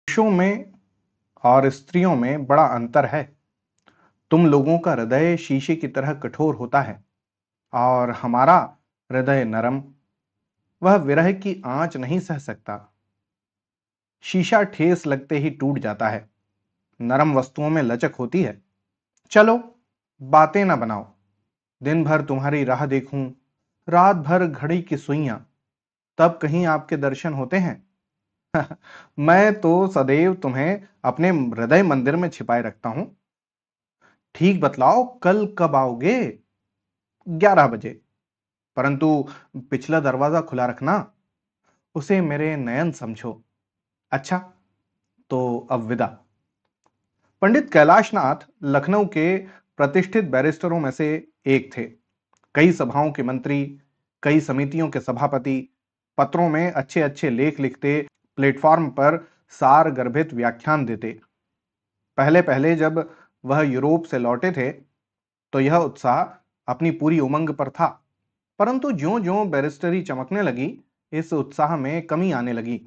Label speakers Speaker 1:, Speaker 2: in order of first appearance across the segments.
Speaker 1: पुरुषों में और स्त्रियों में बड़ा अंतर है। तुम लोगों का हृदय शीशे की तरह कठोर होता है और हमारा हृदय नरम। वह विरह की आंच नहीं सह सकता। शीशा ठेस लगते ही टूट जाता है। नरम वस्तुओं में लचक होती है। चलो, बातें ना बनाओ। दिन भर तुम्हारी राह देखूं, रात भर घड़ी की सुइयां, तब कहीं आपके दर्शन होते हैं। मैं तो सदैव तुम्हें अपने हृदय मंदिर में छिपाए रखता हूं। ठीक बतलाओ, कल कब आओगे? 11 बजे। परंतु पिछला दरवाजा खुला रखना। उसे मेरे नयन समझो। अच्छा, तो अब विदा। पंडित कैलाशनाथ लखनऊ के प्रतिष्ठित बैरिस्टरों में से एक थे। कई सभाओं के मंत्री, कई समितियों के सभापति, पत्रों में अच्छे अच्छे लेख लिखते, प्लेटफॉर्म पर सार गर्भित व्याख्यान देते। पहले पहले जब वह यूरोप से लौटे थे तो यह उत्साह अपनी पूरी उमंग पर था। परंतु ज्यों-ज्यों बैरिस्टरी चमकने लगी, इस उत्साह में कमी आने लगी।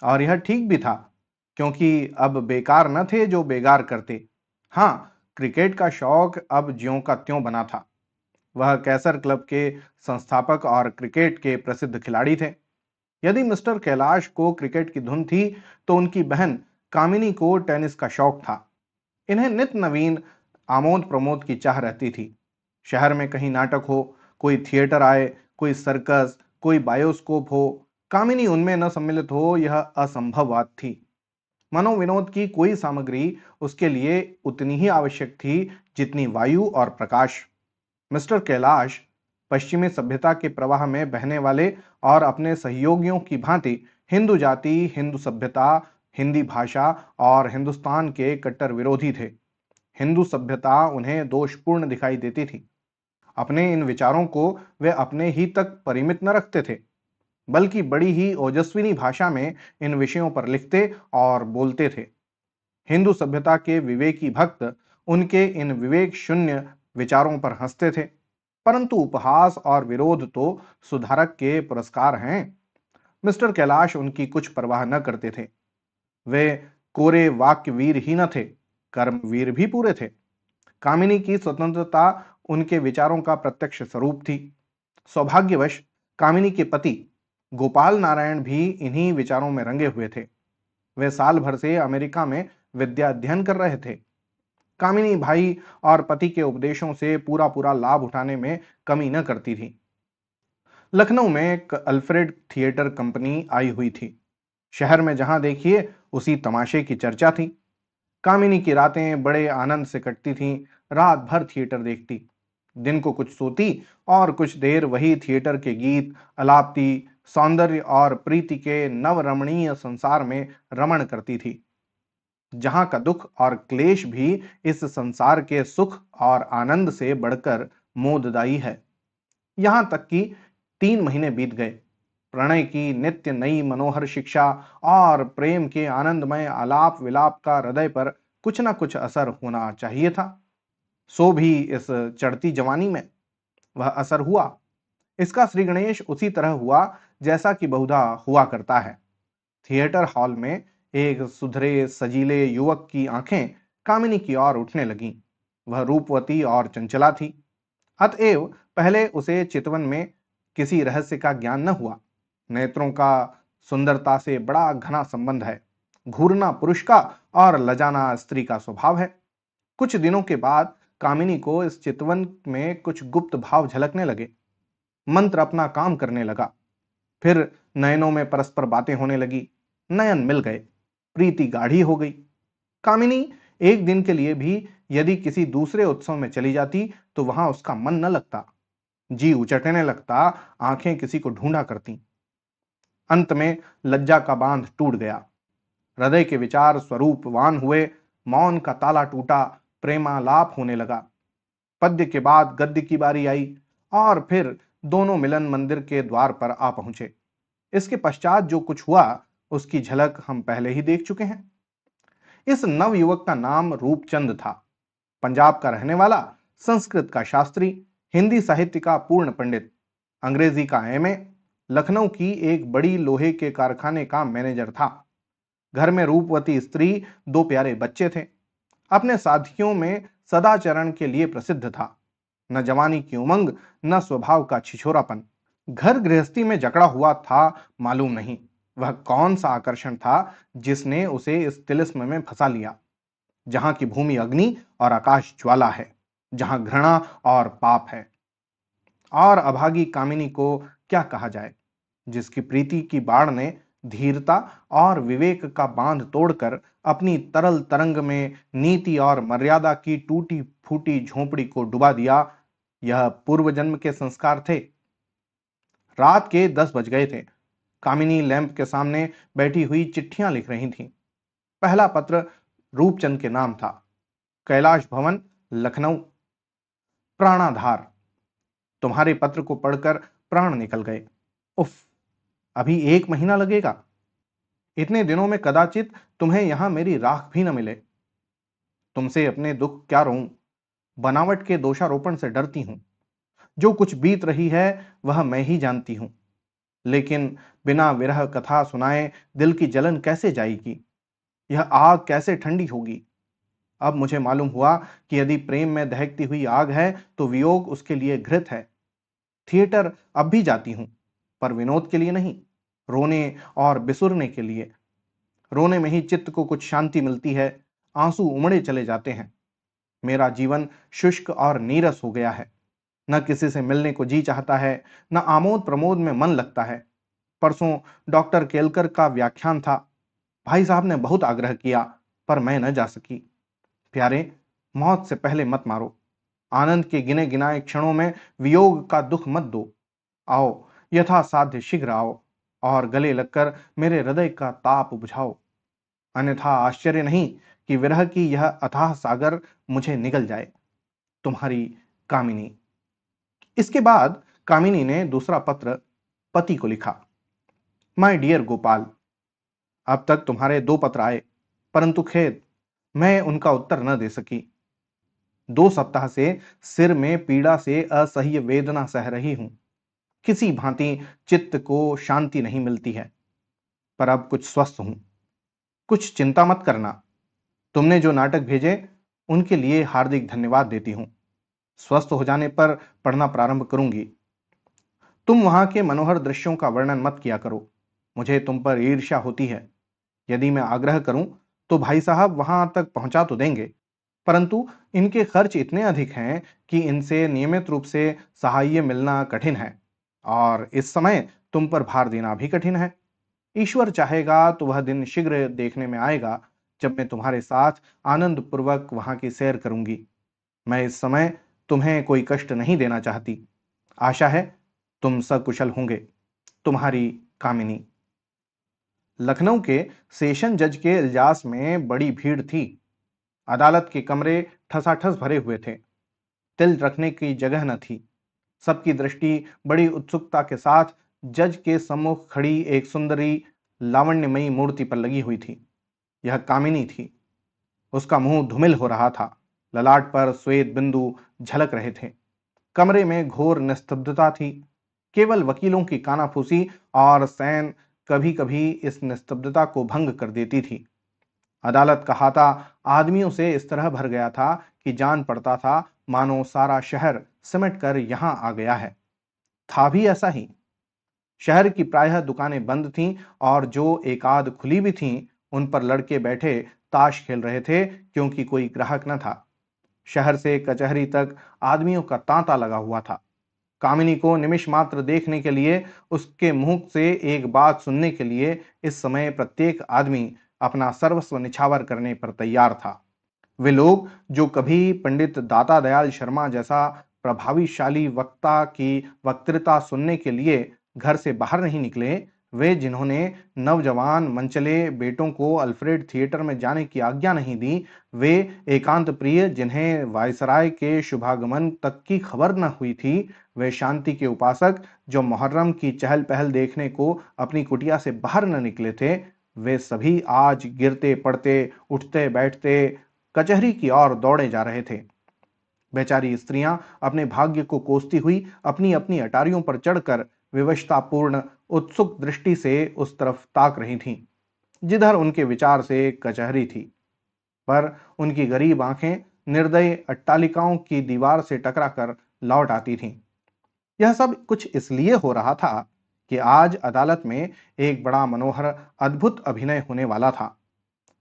Speaker 1: और यह ठीक भी था, क्योंकि अब बेकार न थे जो बेगार करते। हाँ, क्रिकेट का शौक अब ज्यों का त्यों बना था। वह कैसर क्लब के संस्थापक और क्रिकेट के प्रसिद्ध खिलाड़ी थे। यदि मिस्टर कैलाश को क्रिकेट की धुन थी, तो उनकी बहन कामिनी को टेनिस का शौक था। इन्हें नित नवीन आमोद प्रमोद की चाह रहती थी। शहर में कहीं नाटक हो, कोई थिएटर आए, कोई सर्कस, कोई बायोस्कोप हो, कामिनी उनमें न सम्मिलित हो, यह असंभव बात थी। मनोविनोद की कोई सामग्री उसके लिए उतनी ही आवश्यक थी जितनी वायु और प्रकाश। मिस्टर कैलाश पश्चिमी सभ्यता के प्रवाह में बहने वाले और अपने सहयोगियों की भांति हिंदू जाति, हिंदू सभ्यता, हिंदी भाषा और हिंदुस्तान के कट्टर विरोधी थे। हिंदू सभ्यता उन्हें दोषपूर्ण दिखाई देती थी। अपने इन विचारों को वे अपने ही तक परिमित न रखते थे, बल्कि बड़ी ही ओजस्विनी भाषा में इन विषयों पर लिखते और बोलते थे। हिंदू सभ्यता के विवेकी भक्त उनके इन विवेक शून्य विचारों पर हंसते थे। परंतु उपहास और विरोध तो सुधारक के पुरस्कार हैं। मिस्टर कैलाश उनकी कुछ परवाह न करते थे। वे कोरे वाक्य वीर ही न थे, कर्मवीर भी पूरे थे। कामिनी की स्वतंत्रता उनके विचारों का प्रत्यक्ष स्वरूप थी। सौभाग्यवश कामिनी के पति गोपाल नारायण भी इन्हीं विचारों में रंगे हुए थे। वे साल भर से अमेरिका में विद्या अध्ययन कर रहे थे। कामिनी भाई और पति के उपदेशों से पूरा पूरा लाभ उठाने में कमी न करती थी। लखनऊ में एक अल्फ्रेड थिएटर कंपनी आई हुई थी। शहर में जहां देखिए उसी तमाशे की चर्चा थी। कामिनी की रातें बड़े आनंद से कटती थीं। रात भर थिएटर देखती, दिन को कुछ सोती और कुछ देर वही थिएटर के गीत अलापती, सौंदर्य और प्रीति के नवरमणीय संसार में रमण करती थी, जहां का दुख और क्लेश भी इस संसार के सुख और आनंद से बढ़कर मोददायी है। यहां तक कि 3 महीने बीत गए। प्रणय की नित्य नई मनोहर शिक्षा और प्रेम के आनंदमय आलाप विलाप का हृदय पर कुछ न कुछ असर होना चाहिए था। सो भी इस चढ़ती जवानी में वह असर हुआ। इसका श्री गणेश उसी तरह हुआ जैसा कि बहुधा हुआ करता है। थिएटर हॉल में एक सुधरे सजीले युवक की आंखें कामिनी की ओर उठने लगीं। वह रूपवती और चंचला थी। अतएव पहले उसे चितवन में किसी रहस्य का ज्ञान न हुआ। नेत्रों का सुंदरता से बड़ा घना संबंध है। घूरना पुरुष का और लजाना स्त्री का स्वभाव है। कुछ दिनों के बाद कामिनी को इस चितवन में कुछ गुप्त भाव झलकने लगे। मंत्र अपना काम करने लगा। फिर नयनों में परस्पर बातें होने लगी। नयन मिल गए। प्रीति गाढ़ी हो गई। कामिनी एक दिन के लिए भी यदि किसी दूसरे उत्सव में चली जाती तो वहां उसका मन न लगता। जी उचटने लगता, आंखें किसी को ढूंढा करती। अंत में लज्जा का बांध टूट गया। हृदय के विचार स्वरूपवान हुए। मौन का ताला टूटा। प्रेमालाप होने लगा। पद्य के बाद गद्य की बारी आई और फिर दोनों मिलन मंदिर के द्वार पर आ पहुंचे। इसके पश्चात जो कुछ हुआ उसकी झलक हम पहले ही देख चुके हैं। इस नव युवक का नाम रूपचंद था। पंजाब का रहने वाला, संस्कृत का शास्त्री, हिंदी साहित्य का पूर्ण पंडित, अंग्रेजी का एमए, लखनऊ की एक बड़ी लोहे के कारखाने का मैनेजर था। घर में रूपवती स्त्री, 2 प्यारे बच्चे थे। अपने साथियों में सदाचरण के लिए प्रसिद्ध था। न जवानी की उमंग, न स्वभाव का छिछोरापन। घर गृहस्थी में जकड़ा हुआ था, मालूम नहीं वह कौन सा आकर्षण था जिसने उसे इस तिलिस्म में फंसा लिया, जहां की भूमि अग्नि और आकाश ज्वाला है, जहां घृणा और पाप है। और अभागी कामिनी को क्या कहा जाए, जिसकी प्रीति की बाढ़ ने धीरता और विवेक का बांध तोड़कर अपनी तरल तरंग में नीति और मर्यादा की टूटी फूटी झोंपड़ी को डुबा दिया। यह पूर्व जन्म के संस्कार थे। रात के 10 बज गए थे। कामिनी लैंप के सामने बैठी हुई चिट्ठियां लिख रही थी। पहला पत्र रूपचंद के नाम था। कैलाश भवन, लखनऊ। प्राणाधार, तुम्हारे पत्र को पढ़कर प्राण निकल गए। उफ, अभी 1 महीना लगेगा। इतने दिनों में कदाचित तुम्हें यहां मेरी राख भी न मिले। तुमसे अपने दुख क्या रोऊं, बनावट के दोषारोपण से डरती हूं। जो कुछ बीत रही है वह मैं ही जानती हूं, लेकिन बिना विरह कथा सुनाए दिल की जलन कैसे जाएगी, यह आग कैसे ठंडी होगी। अब मुझे मालूम हुआ कि यदि प्रेम में दहकती हुई आग है तो वियोग उसके लिए घृत है। थिएटर अब भी जाती हूं, पर विनोद के लिए नहीं, रोने और बिसुरने के लिए। रोने में ही चित्त को कुछ शांति मिलती है, आंसू उमड़े चले जाते हैं। मेरा जीवन शुष्क और नीरस हो गया है। न किसी से मिलने को जी चाहता है, न आमोद प्रमोद में मन लगता है। परसों डॉक्टर केलकर का व्याख्यान था। भाई साहब ने बहुत आग्रह किया, पर मैं न जा सकी। प्यारे, मौत से पहले मत मारो। आनंद के गिने गिनाए क्षणों में वियोग का दुख मत दो। आओ, यथासाध्य शीघ्र आओ और गले लगकर मेरे हृदय का ताप बुझाओ। अन्यथा आश्चर्य नहीं कि विरह की यह अथाह सागर मुझे निगल जाए। तुम्हारी कामिनी। इसके बाद कामिनी ने दूसरा पत्र पति को लिखा। माय डियर गोपाल, अब तक तुम्हारे 2 पत्र आए, परंतु खेद, मैं उनका उत्तर न दे सकी। 2 सप्ताह से सिर में पीड़ा से असह्य वेदना सह रही हूं। किसी भांति चित्त को शांति नहीं मिलती है, पर अब कुछ स्वस्थ हूं। कुछ चिंता मत करना। तुमने जो नाटक भेजे उनके लिए हार्दिक धन्यवाद देती हूं। स्वस्थ हो जाने पर पढ़ना प्रारंभ करूंगी। तुम वहां के मनोहर दृश्यों का वर्णन मत किया करो, मुझे तुम पर ईर्ष्या होती है। यदि मैं आग्रह करूं तो भाई साहब वहां तक पहुंचा तो देंगे, परंतु इनके खर्च इतने अधिक हैं कि इनसे नियमित रूप से सहाय्य मिलना कठिन है, और इस समय तुम पर भार देना भी कठिन है। ईश्वर चाहेगा तो वह दिन शीघ्र देखने में आएगा जब मैं तुम्हारे साथ आनंद पूर्वक वहां की सैर करूंगी। मैं इस समय तुम्हें कोई कष्ट नहीं देना चाहती। आशा है तुम सकुशल होंगे। तुम्हारी कामिनी। लखनऊ के सेशन जज के इजलास में बड़ी भीड़ थी। अदालत के कमरे ठसाठस भरे हुए थे। तिल रखने की जगह न थी। सबकी दृष्टि बड़ी उत्सुकता के साथ जज के सम्मुख खड़ी एक सुंदरी लावण्यमयी मूर्ति पर लगी हुई थी। यह कामिनी थी। उसका मुंह धूमिल हो रहा था। ललाट पर श्वेत बिंदु झलक रहे थे। कमरे में घोर निस्तब्धता थी। केवल वकीलों की कानाफूसी और सैन कभी कभी इस निस्तब्धता को भंग कर देती थी। अदालत का हाता आदमियों से इस तरह भर गया था कि जान पड़ता था मानो सारा शहर सिमट कर यहां आ गया है। था भी ऐसा ही। शहर की प्रायः दुकानें बंद थीं, और जो एकाध खुली भी थीं उन पर लड़के बैठे ताश खेल रहे थे, क्योंकि कोई ग्राहक न था। शहर से कचहरी तक आदमियों का तांता लगा हुआ था। कामिनी को निमिष मात्र देखने के लिए, उसके मुंह से एक बात सुनने के लिए इस समय प्रत्येक आदमी अपना सर्वस्व निछावर करने पर तैयार था। वे लोग जो कभी पंडित दाता दयाल शर्मा जैसा प्रभावशाली वक्ता की वक्तृता सुनने के लिए घर से बाहर नहीं निकले, वे जिन्होंने नवजवान मनचले बेटों को अल्फ्रेड थिएटर में जाने की आज्ञा नहीं दी, वे एकांत प्रिय जिन्हें वायसराय के शुभागमन तक की खबर न हुई थी, वे शांति के उपासक जो मुहर्रम की चहल पहल देखने को अपनी कुटिया से बाहर न निकले थे, वे सभी आज गिरते पड़ते, उठते बैठते कचहरी की ओर दौड़े जा रहे थे। बेचारी स्त्रियां अपने भाग्य को कोसती हुई अपनी अपनी अटारियों पर चढ़कर विवशतापूर्ण उत्सुक दृष्टि से उस तरफ ताक रही थीं, जिधर उनके विचार से कचहरी थी। पर उनकी गरीब आंखें निर्दयी अट्टालिकाओं की दीवार से टकराकर लौट आती थीं। यह सब कुछ इसलिए हो रहा था कि आज अदालत में एक बड़ा मनोहर अद्भुत अभिनय होने वाला था,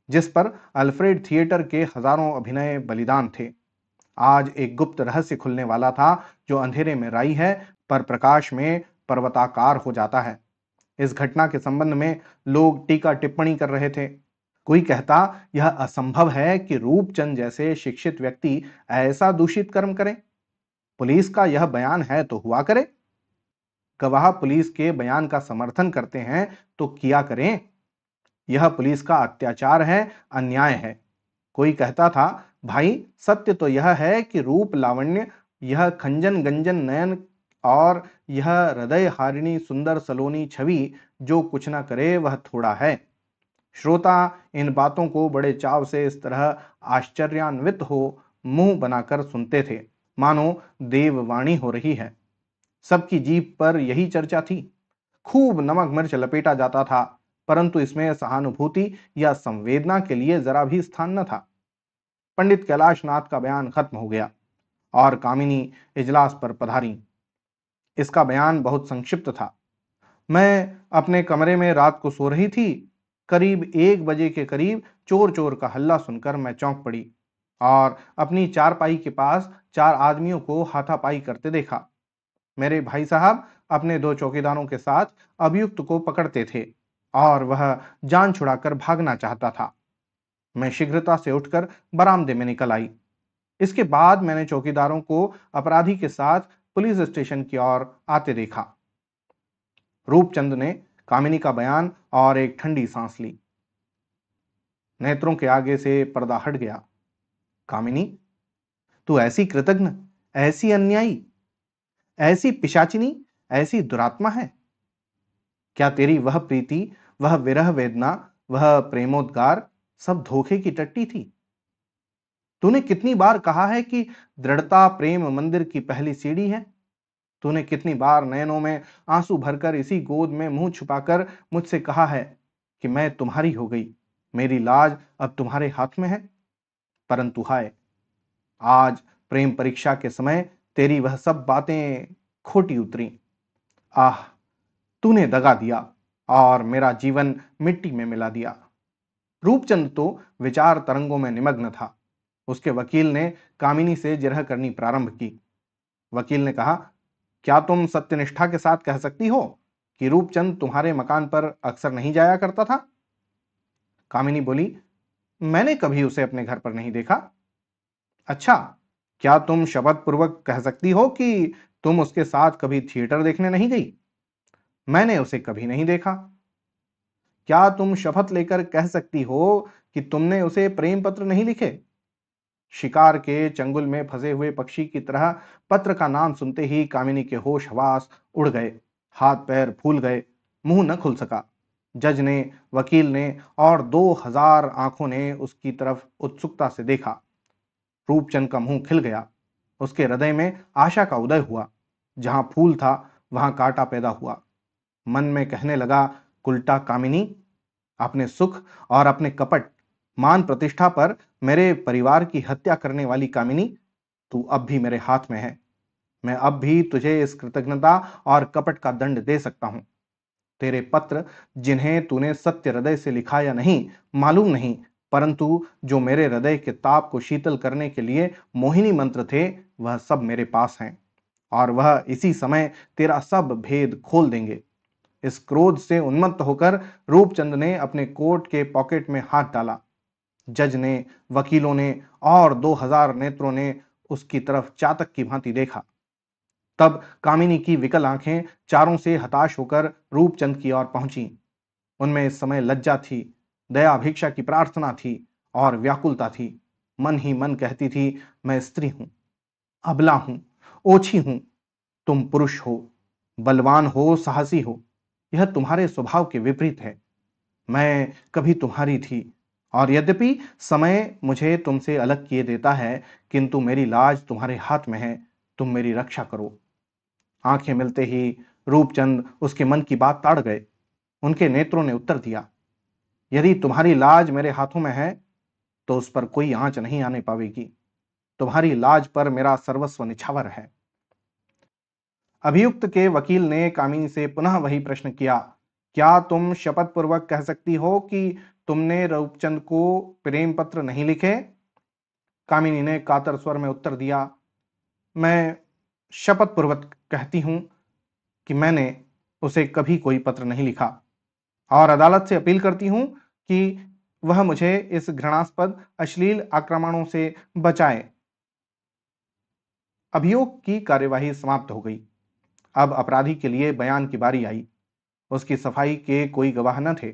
Speaker 1: जिस पर अल्फ्रेड थिएटर के हजारों अभिनय बलिदान थे। आज एक गुप्त रहस्य खुलने वाला था, जो अंधेरे में राई है पर प्रकाश में पर्वताकार हो जाता है। इस घटना के संबंध में लोग टीका टिप्पणी कर रहे थे। कोई कहता यह असंभव है कि रूपचंद जैसे शिक्षित व्यक्ति ऐसा दूषित कर्म करें। पुलिस का यह बयान है तो हुआ करे। गवाह पुलिस के बयान का समर्थन करते हैं तो किया करें। यह पुलिस का अत्याचार है, अन्याय है। कोई कहता था भाई सत्य तो यह है कि रूप लावण्य, यह खंजन गंजन नयन और यह हृदय हारिणी सुंदर सलोनी छवि जो कुछ न करे वह थोड़ा है। श्रोता इन बातों को बड़े चाव से इस तरह आश्चर्यान्वित हो मुंह बनाकर सुनते थे, मानो देववाणी हो रही है। सबकी जीभ पर यही चर्चा थी। खूब नमक मिर्च लपेटा जाता था, परंतु इसमें सहानुभूति या संवेदना के लिए जरा भी स्थान न था। पंडित कैलाशनाथ का बयान खत्म हो गया और कामिनी इजलास पर पधारी। इसका बयान बहुत संक्षिप्त था। मैं अपने कमरे में रात को सो रही थी। करीब 1 बजे के करीब चोर चोर का हल्ला सुनकर मैं चौंक पड़ी और अपनी चारपाई के पास 4 आदमियों को हाथापाई करते देखा। मेरे भाई साहब अपने 2 चौकीदारों के साथ अभियुक्त को पकड़ते थे और वह जान छुड़ाकर भागना चाहता था। मैं शीघ्रता से उठकर बरामदे में निकल आई। इसके बाद मैंने चौकीदारों को अपराधी के साथ पुलिस स्टेशन की ओर आते देखा। रूपचंद ने कामिनी का बयान और एक ठंडी सांस ली। नेत्रों के आगे से पर्दा हट गया। कामिनी, तू ऐसी कृतघ्न, ऐसी अन्यायी, ऐसी पिशाचिनी, ऐसी दुरात्मा है। क्या तेरी वह प्रीति, वह विरह वेदना, वह प्रेमोद्गार सब धोखे की टट्टी थी? तूने कितनी बार कहा है कि दृढ़ता प्रेम मंदिर की पहली सीढ़ी है। तूने कितनी बार नयनों में आंसू भरकर इसी गोद में मुंह छुपाकर मुझसे कहा है कि मैं तुम्हारी हो गई, मेरी लाज अब तुम्हारे हाथ में है। परंतु हाय, आज प्रेम परीक्षा के समय तेरी वह सब बातें खोटी उतरी। आह, तूने दगा दिया और मेरा जीवन मिट्टी में मिला दिया। रूपचंद तो विचार तरंगों में निमग्न था। उसके वकील ने कामिनी से जिरह करनी प्रारंभ की। वकील ने कहा, क्या तुम सत्यनिष्ठा के साथ कह सकती हो कि रूपचंद तुम्हारे मकान पर अक्सर नहीं जाया करता था? कामिनी बोली, मैंने कभी उसे अपने घर पर नहीं देखा। अच्छा, क्या तुम शपथ पूर्वक कह सकती हो कि तुम उसके साथ कभी थिएटर देखने नहीं गई? मैंने उसे कभी नहीं देखा। क्या तुम शपथ लेकर कह सकती हो कि तुमने उसे प्रेम पत्र नहीं लिखे? शिकार के चंगुल में फंसे हुए पक्षी की तरह पत्र का नाम सुनते ही कामिनी के होश हवास उड़ गए, हाथ पैर फूल गए, मुंह न खुल सका। जज ने, वकील ने और 2000 आंखों ने उसकी तरफ उत्सुकता से देखा। रूपचंद का मुंह खिल गया। उसके हृदय में आशा का उदय हुआ। जहां फूल था वहां कांटा पैदा हुआ। मन में कहने लगा, उल्टा कामिनी, अपने सुख और अपने कपट, मान प्रतिष्ठा पर मेरे परिवार की हत्या करने वाली कामिनी, तू अब भी मेरे हाथ में है। मैं अब भी तुझे इस कृतज्ञता और कपट का दंड दे सकता हूं। तेरे पत्र, जिन्हें तूने सत्य हृदय से लिखा या नहीं मालूम नहीं, परंतु जो मेरे हृदय के ताप को शीतल करने के लिए मोहिनी मंत्र थे, वह सब मेरे पास हैं और वह इसी समय तेरा सब भेद खोल देंगे। इस क्रोध से उन्मत्त होकर रूपचंद ने अपने कोट के पॉकेट में हाथ डाला। जज ने, वकीलों ने और 2000 नेत्रों ने उसकी तरफ चातक की भांति देखा। तब कामिनी की विकल आंखें चारों से हताश होकर रूपचंद की ओर पहुंची। उनमें इस समय लज्जा थी, दया भिक्षा की प्रार्थना थी और व्याकुलता थी। मन ही मन कहती थी, मैं स्त्री हूं, अबला हूं, ओछी हूं। तुम पुरुष हो, बलवान हो, साहसी हो। यह तुम्हारे स्वभाव के विपरीत है। मैं कभी तुम्हारी थी और यद्यपि समय मुझे तुमसे अलग किए देता है, किंतु मेरी लाज तुम्हारे हाथ में है। तुम मेरी रक्षा करो। आंखें मिलते ही रूपचंद उसके मन की बात ताड़ गए। उनके नेत्रों ने उत्तर दिया, यदि तुम्हारी लाज मेरे हाथों में है तो उस पर कोई आंच नहीं आने पावेगी। तुम्हारी लाज पर मेरा सर्वस्व निछावर है। अभियुक्त के वकील ने कामिनी से पुनः वही प्रश्न किया, क्या तुम शपथ पूर्वक कह सकती हो कि तुमने रूपचंद को प्रेम पत्र नहीं लिखे? कामिनी ने कातर स्वर में उत्तर दिया, मैं शपथ पूर्वक कहती हूं कि मैंने उसे कभी कोई पत्र नहीं लिखा और अदालत से अपील करती हूं कि वह मुझे इस घृणास्पद अश्लील आक्रमणों से बचाए। अभियोग की कार्यवाही समाप्त हो गई। अब अपराधी के लिए बयान की बारी आई। उसकी सफाई के कोई गवाह न थे,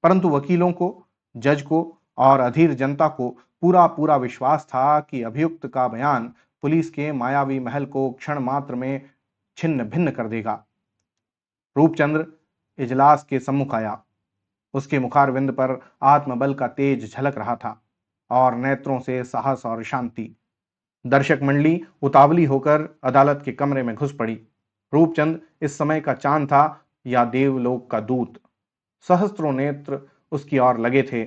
Speaker 1: परंतु वकीलों को, जज को और अधीर जनता को पूरा पूरा विश्वास था कि अभियुक्त का बयान पुलिस के मायावी महल को क्षण मात्र में छिन्न भिन्न कर देगा। रूपचंद्र इजलास के सम्मुख आया। उसके मुखारविंद पर आत्मबल का तेज झलक रहा था और नेत्रों से साहस और शांति। दर्शक मंडली उतावली होकर अदालत के कमरे में घुस पड़ी। रूपचंद इस समय का चांद था या देवलोक का दूत। सहस्त्रों नेत्र उसकी ओर लगे थे,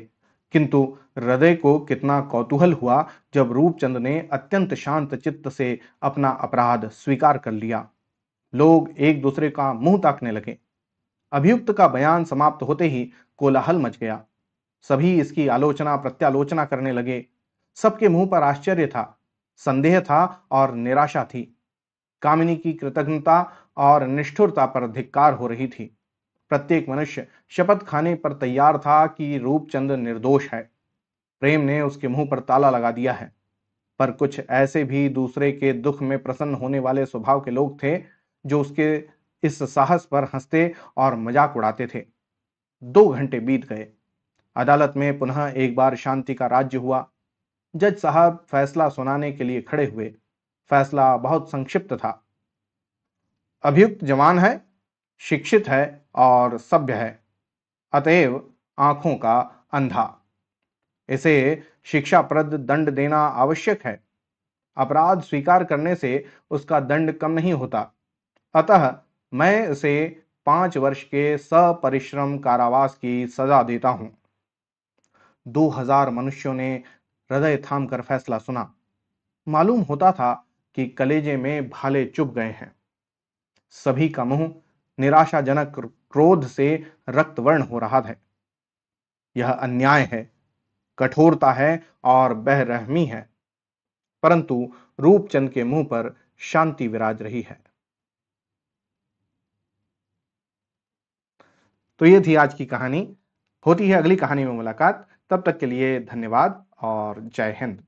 Speaker 1: किंतु हृदय को कितना कौतूहल हुआ जब रूपचंद ने अत्यंत शांत चित्त से अपना अपराध स्वीकार कर लिया। लोग एक दूसरे का मुंह ताकने लगे। अभियुक्त का बयान समाप्त होते ही कोलाहल मच गया। सभी इसकी आलोचना प्रत्यालोचना करने लगे। सबके मुंह पर आश्चर्य था, संदेह था और निराशा थी। कामिनी की कृतज्ञता और निष्ठुरता पर धिक्कार हो रही थी। प्रत्येक मनुष्य शपथ खाने पर तैयार था कि रूपचंद निर्दोष है। प्रेम ने उसके मुंह पर ताला लगा दिया है। पर कुछ ऐसे भी दूसरे के दुख में प्रसन्न होने वाले स्वभाव के लोग थे जो उसके इस साहस पर हंसते और मजाक उड़ाते थे। 2 घंटे बीत गए। अदालत में पुनः एक बार शांति का राज्य हुआ। जज साहब फैसला सुनाने के लिए खड़े हुए। फैसला बहुत संक्षिप्त था। अभियुक्त जवान है, शिक्षित है और सभ्य है, अतएव आंखों का अंधा। इसे शिक्षाप्रद दंड देना आवश्यक है। अपराध स्वीकार करने से उसका दंड कम नहीं होता। अतः मैं इसे 5 वर्ष के सपरिश्रम कारावास की सजा देता हूं। 2000 मनुष्यों ने हृदय थाम कर फैसला सुना। मालूम होता था कि कलेजे में भाले चुभ गए हैं। सभी का मुंह निराशाजनक क्रोध से रक्तवर्ण हो रहा है। यह अन्याय है, कठोरता है और बेरहमी है, परंतु रूपचंद के मुंह पर शांति विराज रही है। तो ये थी आज की कहानी। होती है अगली कहानी में मुलाकात। तब तक के लिए धन्यवाद और जय हिंद।